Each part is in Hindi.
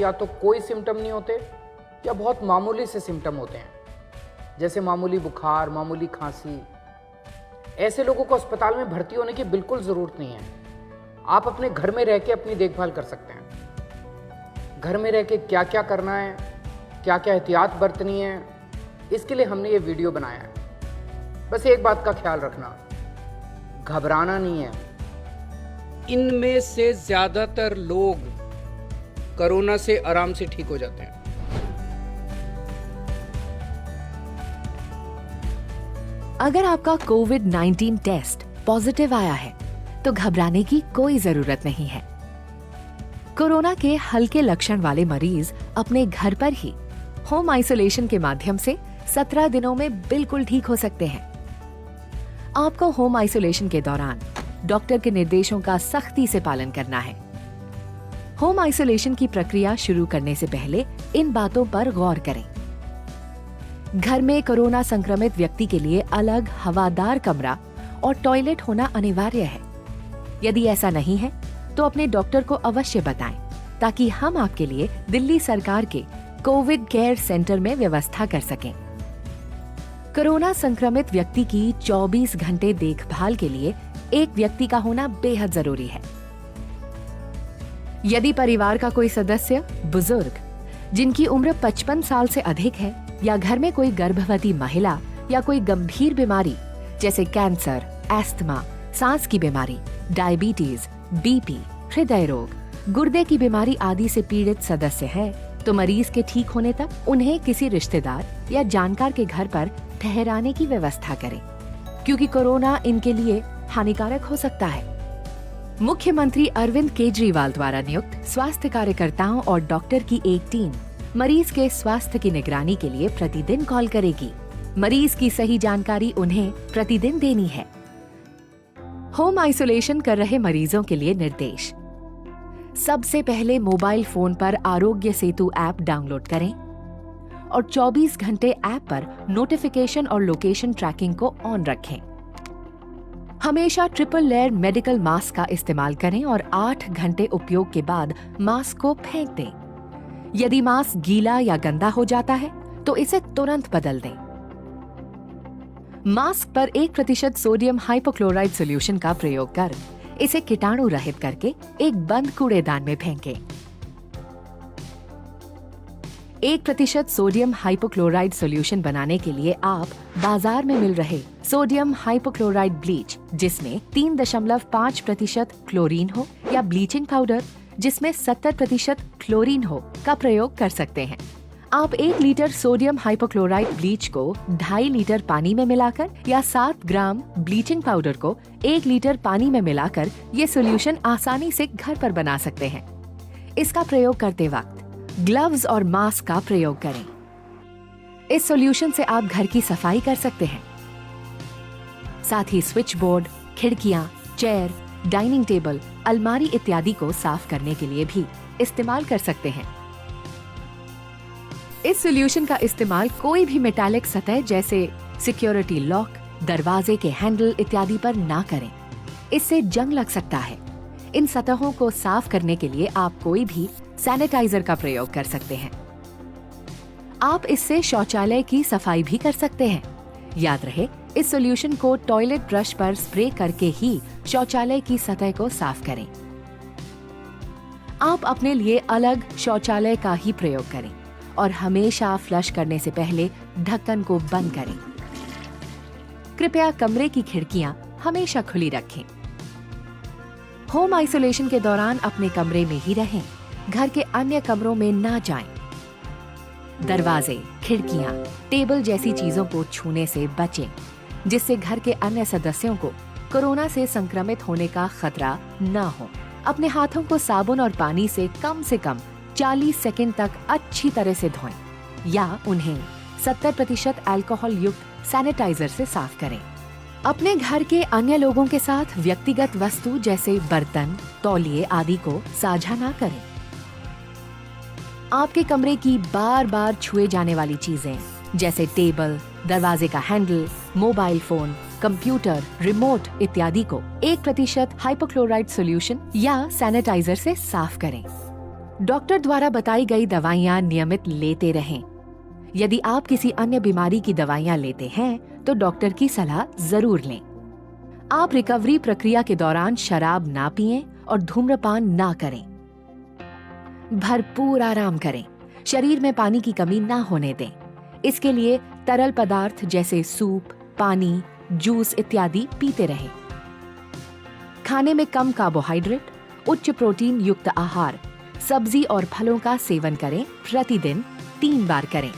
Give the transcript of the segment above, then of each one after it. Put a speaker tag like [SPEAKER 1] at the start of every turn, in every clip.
[SPEAKER 1] या तो कोई सिम्टम नहीं होते या बहुत मामूली से सिम्टम होते हैं, जैसे मामूली बुखार, मामूली खांसी। ऐसे लोगों को अस्पताल में भर्ती होने की बिल्कुल ज़रूरत नहीं है। आप अपने घर में रह के अपनी देखभाल कर सकते हैं। घर में रह के क्या क्या करना है, क्या क्या एहतियात बरतनी है, इसके लिए हमने ये वीडियो बनाया है। बस एक बात का ख्याल रखना, घबराना नहीं है। इनमें से ज़्यादातर लोग कोरोना से आराम से ठीक हो जाते हैं।
[SPEAKER 2] अगर आपका कोविड-19 टेस्ट पॉजिटिव आया है तो घबराने की कोई जरूरत नहीं है। कोरोना के हल्के लक्षण वाले मरीज अपने घर पर ही होम आइसोलेशन के माध्यम से 17 दिनों में बिल्कुल ठीक हो सकते हैं। आपको होम आइसोलेशन के दौरान डॉक्टर के निर्देशों का सख्ती से पालन करना है। होम आइसोलेशन की प्रक्रिया शुरू करने से पहले इन बातों पर गौर करें। घर में कोरोना संक्रमित व्यक्ति के लिए अलग हवादार कमरा और टॉयलेट होना अनिवार्य है। यदि ऐसा नहीं है तो अपने डॉक्टर को अवश्य बताएं ताकि हम आपके लिए दिल्ली सरकार के कोविड केयर सेंटर में व्यवस्था कर सकें। कोरोना संक्रमित व्यक्ति की 24 घंटे देखभाल के लिए एक व्यक्ति का होना बेहद जरूरी है। यदि परिवार का कोई सदस्य बुजुर्ग जिनकी उम्र 55 साल से अधिक है या घर में कोई गर्भवती महिला या कोई गंभीर बीमारी जैसे कैंसर, एस्थमा, सांस की बीमारी, डायबिटीज, बीपी, हृदय रोग, गुर्दे की बीमारी आदि से पीड़ित सदस्य है तो मरीज के ठीक होने तक उन्हें किसी रिश्तेदार या जानकार के घर पर ठहराने की व्यवस्था करें, क्योंकि कोरोना इनके लिए हानिकारक हो सकता है। मुख्यमंत्री अरविंद केजरीवाल द्वारा नियुक्त स्वास्थ्य कार्यकर्ताओं और डॉक्टर की एक टीम मरीज के स्वास्थ्य की निगरानी के लिए प्रतिदिन कॉल करेगी। मरीज की सही जानकारी उन्हें प्रतिदिन देनी है। होम आइसोलेशन कर रहे मरीजों के लिए निर्देश। सबसे पहले मोबाइल फोन पर आरोग्य सेतु ऐप डाउनलोड करें और 24 घंटे ऐप पर नोटिफिकेशन और लोकेशन ट्रैकिंग को ऑन रखें। हमेशा ट्रिपल लेयर मेडिकल मास्क का इस्तेमाल करें और 8 घंटे उपयोग के बाद मास्क को फेंक दें। यदि मास्क गीला या गंदा हो जाता है तो इसे तुरंत बदल दें। मास्क पर 1% सोडियम हाइपोक्लोराइड सॉल्यूशन का प्रयोग कर इसे कीटाणु रहित करके एक बंद कूड़ेदान में फेंकें। 1% सोडियम हाइपोक्लोराइड सॉल्यूशन बनाने के लिए आप बाजार में मिल रहे सोडियम हाइपोक्लोराइड ब्लीच जिसमें 3.5% क्लोरीन हो या ब्लीचिंग पाउडर जिसमें 70% क्लोरीन हो का प्रयोग कर सकते हैं। आप 1 लीटर सोडियम हाइपोक्लोराइड ब्लीच को 2.5 लीटर पानी में मिलाकर या 7 ग्राम ब्लीचिंग पाउडर को 1 लीटर पानी में मिलाकर ये सॉल्यूशन आसानी से घर पर बना सकते हैं। इसका प्रयोग करते वक्त ग्लव्स और मास्क का प्रयोग करें। इस सॉल्यूशन से आप घर की सफाई कर सकते हैं। साथ ही स्विच बोर्ड, खिड़कियां, चेयर, डाइनिंग टेबल, अलमारी इत्यादि को साफ करने के लिए भी इस्तेमाल कर सकते हैं। इस सॉल्यूशन का इस्तेमाल कोई भी मेटालिक सतह जैसे सिक्योरिटी लॉक, दरवाजे के हैंडल इत्यादि पर ना करें। इससे जंग लग सकता है। इन सतहों को साफ करने के लिए आप कोई भी सैनिटाइजर का प्रयोग कर सकते हैं। आप इससे शौचालय की सफाई भी कर सकते हैं। याद रहे, इस सॉल्यूशन को टॉयलेट ब्रश पर स्प्रे करके ही शौचालय की सतह को साफ करें। आप अपने लिए अलग शौचालय का ही प्रयोग करें और हमेशा फ्लश करने से पहले ढक्कन को बंद करें। कृपया कमरे की खिड़कियां हमेशा खुली रखें। होम आइसोलेशन के दौरान अपने कमरे में ही रहें, घर के अन्य कमरों में ना जाएं। दरवाजे, खिड़कियां, टेबल जैसी चीजों को छूने से बचें, जिससे घर के अन्य सदस्यों को कोरोना से संक्रमित होने का खतरा न हो। अपने हाथों को साबुन और पानी से कम 40 सेकंड तक अच्छी तरह से धोएं या उन्हें 70% अल्कोहल युक्त सैनिटाइजर से साफ करें। अपने घर के अन्य लोगों के साथ व्यक्तिगत वस्तु जैसे बर्तन, तौलिए आदि को साझा ना करें। आपके कमरे की बार बार छुए जाने वाली चीजें जैसे टेबल, दरवाजे का handle, mobile phone, computer, remote इत्यादि को 1% हाइपोक्लोराइड सॉल्यूशन या सैनिटाइजर से साफ करें। डॉक्टर द्वारा बताई गई दवाइयां नियमित लेते रहें। यदि आप किसी अन्य बीमारी की दवाइयां लेते हैं तो डॉक्टर की सलाह जरूर लें। आप रिकवरी प्रक्रिया के दौरान शराब ना पिएं और धूम्रपान ना करें। भरपूर आराम करें। शरीर में पानी की कमी ना होने दें। इसके लिए तरल पदार्थ जैसे सूप, पानी, जूस इत्यादि पीते रहें। खाने में कम कार्बोहाइड्रेट, उच्च प्रोटीन युक्त आहार, सब्जी और फलों का सेवन करें। प्रतिदिन 3 बार करें।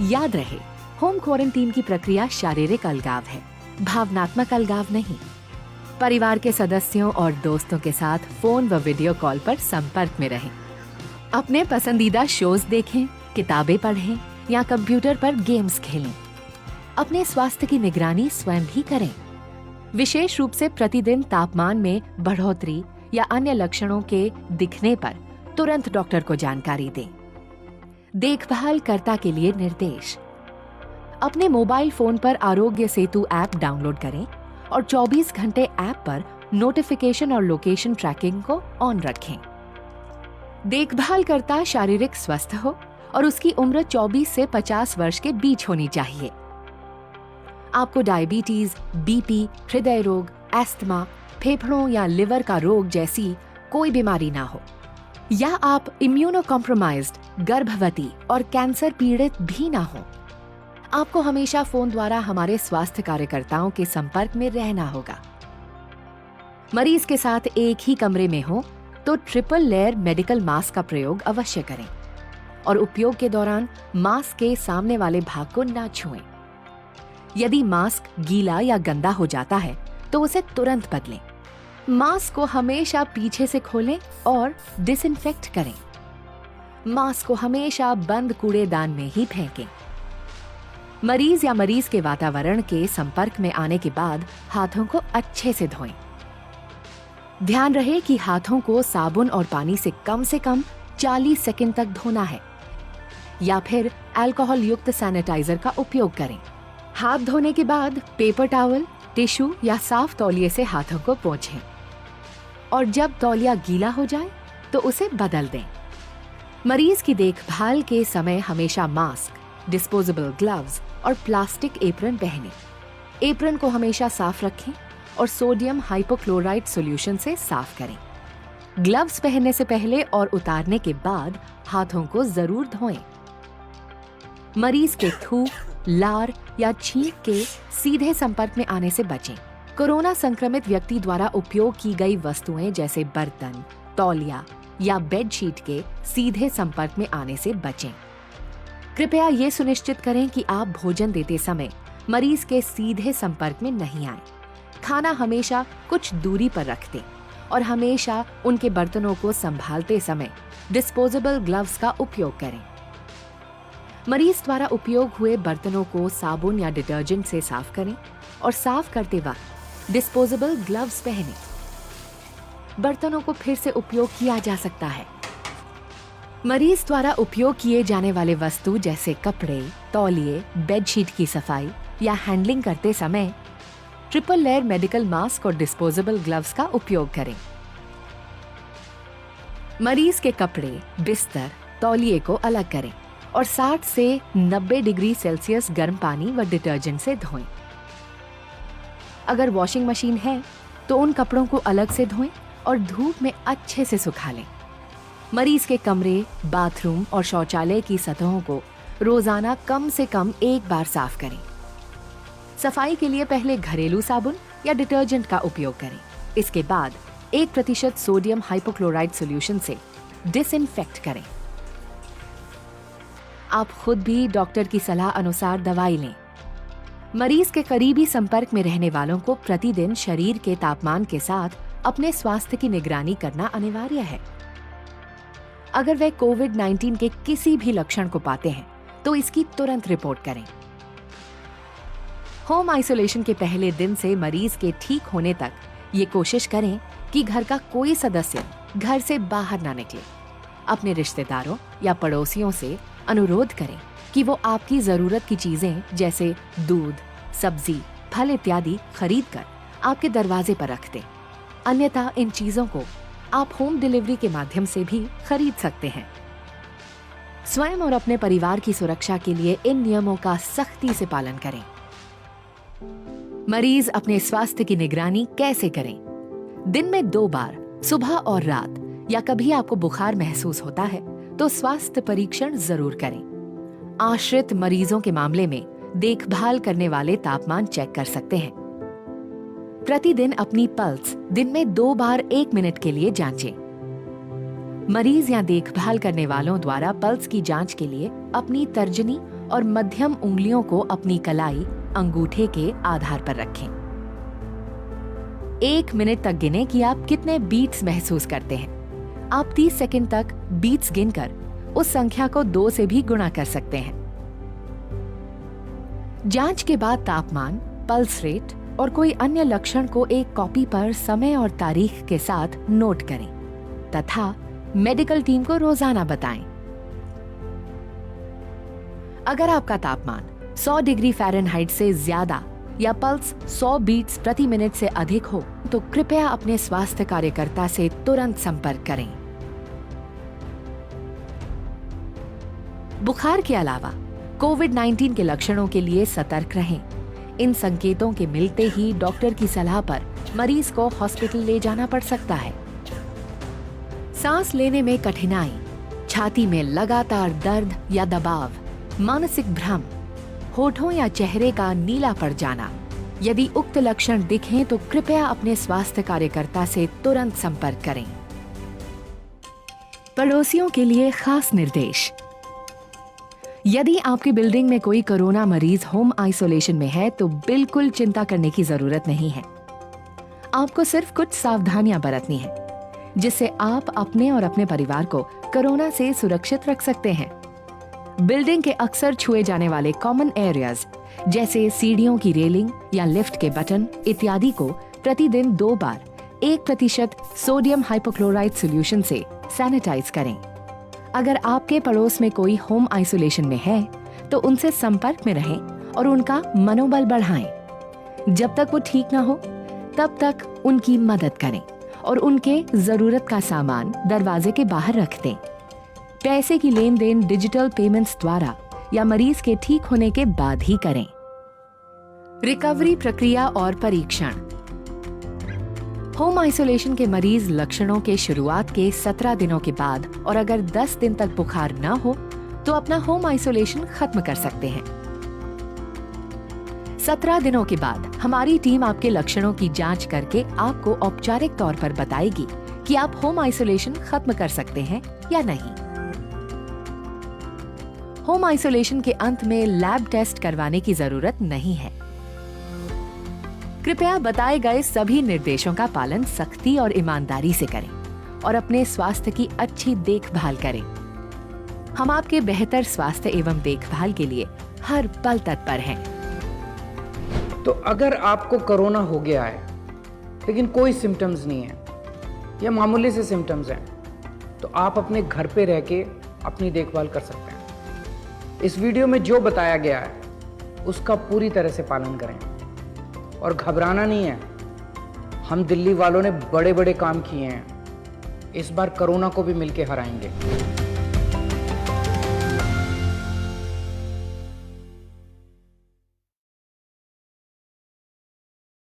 [SPEAKER 2] याद रहे, होम क्वारंटीन की प्रक्रिया शारीरिक अलगाव है, भावनात्मक अलगाव नहीं। परिवार के सदस्यों और दोस्तों के साथ फोन व वीडियो कॉल पर संपर्क में रहें। अपने पसंदीदा शोज देखें, किताबें पढ़ें या कंप्यूटर पर गेम्स खेलें। अपने स्वास्थ्य की निगरानी स्वयं भी करें। विशेष रूप से प्रतिदिन तापमान में बढ़ोतरी या अन्य लक्षणों के दिखने पर तुरंत डॉक्टर को जानकारी दें। देखभाल कर्ता के लिए निर्देश। अपने मोबाइल फोन पर आरोग्य सेतु ऐप डाउनलोड करें और 24 घंटे ऐप पर नोटिफिकेशन और लोकेशन ट्रैकिंग को ऑन रखें। देखभाल कर्ता शारीरिक स्वस्थ हो और उसकी उम्र 24 से 50 वर्ष के बीच होनी चाहिए। आपको डायबिटीज, बीपी, हृदय रोग, एस्थमा, फेफड़ों या लिवर का रोग जैसी कोई बीमारी ना हो, या आप इम्यूनो कॉम्प्रोमाइज्ड, गर्भवती और कैंसर पीड़ित भी ना हो। आपको हमेशा फोन द्वारा हमारे स्वास्थ्य कार्यकर्ताओं के संपर्क में रहना होगा। मरीज के साथ एक ही कमरे में हो तो ट्रिपल लेयर मेडिकल मास्क का प्रयोग अवश्य करें और उपयोग के दौरान मास्क के सामने वाले भाग को ना छुएं। यदि मास्क गीला या गंदा हो जाता है तो उसे तुरंत बदलें। मास्क को हमेशा पीछे से खोलें और डिसइंफेक्ट करें। मास्क को हमेशा बंद कूड़ेदान में ही फेंकें। मरीज या मरीज के वातावरण के संपर्क में आने के बाद हाथों को अच्छे से धोएं। ध्यान रहे कि हाथों को साबुन और पानी से कम 40 सेकंड तक धोना है या फिर अल्कोहल युक्त सैनिटाइजर का उपयोग करें। हाथ धोने के बाद पेपर टॉवल, टिश्यू या साफ तौलिए से हाथों को पोंछें और जब तौलिया गीला हो जाए तो उसे बदल दें। मरीज की देखभाल के समय हमेशा मास्क, डिस्पोजेबल ग्लव्स और प्लास्टिक एप्रन पहनें। एप्रन को हमेशा साफ रखें और सोडियम हाइपोक्लोराइड सॉल्यूशन से साफ करें। ग्लव्स पहनने से पहले और उतारने के बाद हाथों को जरूर धोएं। मरीज के थूक, लार या छींक के सीधे संपर्क में आने से बचें। कोरोना संक्रमित व्यक्ति द्वारा उपयोग की गई वस्तुएं जैसे बर्तन, तौलिया या बेडशीट के सीधे संपर्क में आने से बचें। कृपया ये सुनिश्चित करें कि आप भोजन देते समय मरीज के सीधे संपर्क में नहीं आए। खाना हमेशा कुछ दूरी पर रख दें और हमेशा उनके बर्तनों को संभालते समय डिस्पोजेबल ग्लव्स का उपयोग करें। मरीज द्वारा उपयोग हुए बर्तनों को साबुन या डिटर्जेंट से साफ करें और साफ करते वक्त डिस्पोजेबल ग्लव्स पहनें। बर्तनों को फिर से उपयोग किया जा सकता है। मरीज द्वारा उपयोग किए जाने वाले वस्तु जैसे कपड़े, तौलिए, बेडशीट की सफाई या हैंडलिंग करते समय ट्रिपल लेयर मेडिकल मास्क और डिस्पोजेबल ग्लव्स का उपयोग करें। मरीज के कपड़े, बिस्तर, तौलिए को अलग करें और 60 से 90 डिग्री सेल्सियस गर्म पानी व डिटर्जेंट से धोएं। अगर वॉशिंग मशीन है तो उन कपड़ों को अलग से धोएं और धूप में अच्छे से सुखा लें। मरीज के कमरे, बाथरूम और शौचालय की सतहों को रोजाना कम से कम 1 बार साफ करें। सफाई के लिए पहले घरेलू साबुन या डिटर्जेंट का उपयोग करें। इसके बाद 1% सोडियम हाइपोक्लोराइड सॉल्यूशन से डिसइंफेक्ट करें। आप खुद भी डॉक्टर की सलाह अनुसार दवाई लें। मरीज के करीबी संपर्क में रहने वालों को प्रतिदिन शरीर के तापमान के साथ अपने स्वास्थ्य की निगरानी करना अनिवार्य है। अगर वे कोविड-19 के किसी भी लक्षण को पाते हैं तो इसकी तुरंत रिपोर्ट करें। होम आइसोलेशन के पहले दिन से मरीज के ठीक होने तक ये कोशिश करें कि घर का कोई सदस्य घर से बाहर ना निकले। अपने रिश्तेदारों या पड़ोसियों से अनुरोध करें कि वो आपकी जरूरत की चीजें जैसे दूध, सब्जी, फल इत्यादि खरीद कर आपके दरवाजे पर रख दें। अन्यथा इन चीजों को आप होम डिलीवरी के माध्यम से भी खरीद सकते हैं। स्वयं और अपने परिवार की सुरक्षा के लिए इन नियमों का सख्ती से पालन करें। मरीज अपने स्वास्थ्य की निगरानी कैसे करें? दिन में 2 बार, सुबह और रात, या कभी आपको बुखार महसूस होता है तो स्वास्थ्य परीक्षण जरूर करें। आश्रित मरीजों के मामले में देखभाल करने वाले तापमान चेक कर सकते हैं। प्रतिदिन अपनी पल्स दिन में 2 बार 1 मिनट के लिए जांचें। मरीज या देखभाल करने वालों द्वारा पल्स की जांच के लिए अपनी तर्जनी और मध्यम उंगलियों को अपनी कलाई, अंगूठे के आधार पर रखें। 1 मिनट तक गिने कि आप कितने बीट्स महसूस करते हैं। आप 30 सेकंड तक बीट्स गिनकर उस संख्या को 2 से भी गुणा कर सकते हैं। जांच के बाद तापमान, पल्स रेट और कोई अन्य लक्षण को एक कॉपी पर समय और तारीख के साथ नोट करें तथा मेडिकल टीम को रोजाना बताएं। अगर आपका तापमान 100 डिग्री फ़ारेनहाइट से ज्यादा या पल्स 100 बीट्स प्रति मिनट से अधिक हो तो कृपया अपने स्वास्थ्य कार्यकर्ता से तुरंत संपर्क करें। बुखार के अलावा कोविड-19 के लक्षणों के लिए सतर्क रहें। इन संकेतों के मिलते ही डॉक्टर की सलाह पर मरीज को हॉस्पिटल ले जाना पड़ सकता है। सांस लेने में कठिनाई, छाती में लगातार दर्द या दबाव, मानसिक भ्रम, होठों या चेहरे का नीला पड़ जाना, यदि उक्त लक्षण दिखें तो कृपया अपने स्वास्थ्य कार्यकर्ता से तुरंत संपर्क करें। पड़ोसियों के लिए खास निर्देश। यदि आपकी बिल्डिंग में कोई कोरोना मरीज होम आइसोलेशन में है तो बिल्कुल चिंता करने की जरूरत नहीं है। आपको सिर्फ कुछ सावधानियां बरतनी है जिससे आप अपने और अपने परिवार को कोरोना से सुरक्षित रख सकते हैं। बिल्डिंग के अक्सर छुए जाने वाले कॉमन एरियाज जैसे सीढ़ियों की रेलिंग या लिफ्ट के बटन इत्यादि को प्रतिदिन 2 बार 1% सोडियम हाइपोक्लोराइड सॉल्यूशन से सैनिटाइज करें। अगर आपके पड़ोस में कोई होम आइसोलेशन में है तो उनसे संपर्क में रहें और उनका मनोबल बढ़ाएं। जब तक वो ठीक ना हो तब तक उनकी मदद करें और उनके जरूरत का सामान दरवाजे के बाहर रख दें। पैसे की लेन देन डिजिटल पेमेंट्स द्वारा या मरीज के ठीक होने के बाद ही करें। रिकवरी प्रक्रिया और परीक्षण। होम आइसोलेशन के मरीज लक्षणों के शुरुआत के 17 दिनों के बाद और अगर 10 दिन तक बुखार न हो तो अपना होम आइसोलेशन खत्म कर सकते हैं। 17 दिनों के बाद हमारी टीम आपके लक्षणों की जांच करके आपको औपचारिक तौर पर बताएगी कि आप होम आइसोलेशन खत्म कर सकते हैं या नहीं। होम आइसोलेशन के अंत में लैब टेस्ट करवाने की जरूरत नहीं है। कृपया बताए गए सभी निर्देशों का पालन सख्ती और ईमानदारी से करें और अपने स्वास्थ्य की अच्छी देखभाल करें। हम आपके बेहतर स्वास्थ्य एवं देखभाल के लिए हर पल तत्पर हैं।
[SPEAKER 1] तो अगर आपको कोरोना हो गया है लेकिन कोई सिम्टम्स नहीं है या मामूली से सिम्टम्स हैं तो आप अपने घर पे रह के अपनी देखभाल कर सकते हैं। इस वीडियो में जो बताया गया है उसका पूरी तरह से पालन करें और घबराना नहीं है। हम दिल्ली वालों ने बड़े बड़े काम किए हैं, इस बार कोरोना को भी मिलके हराएंगे।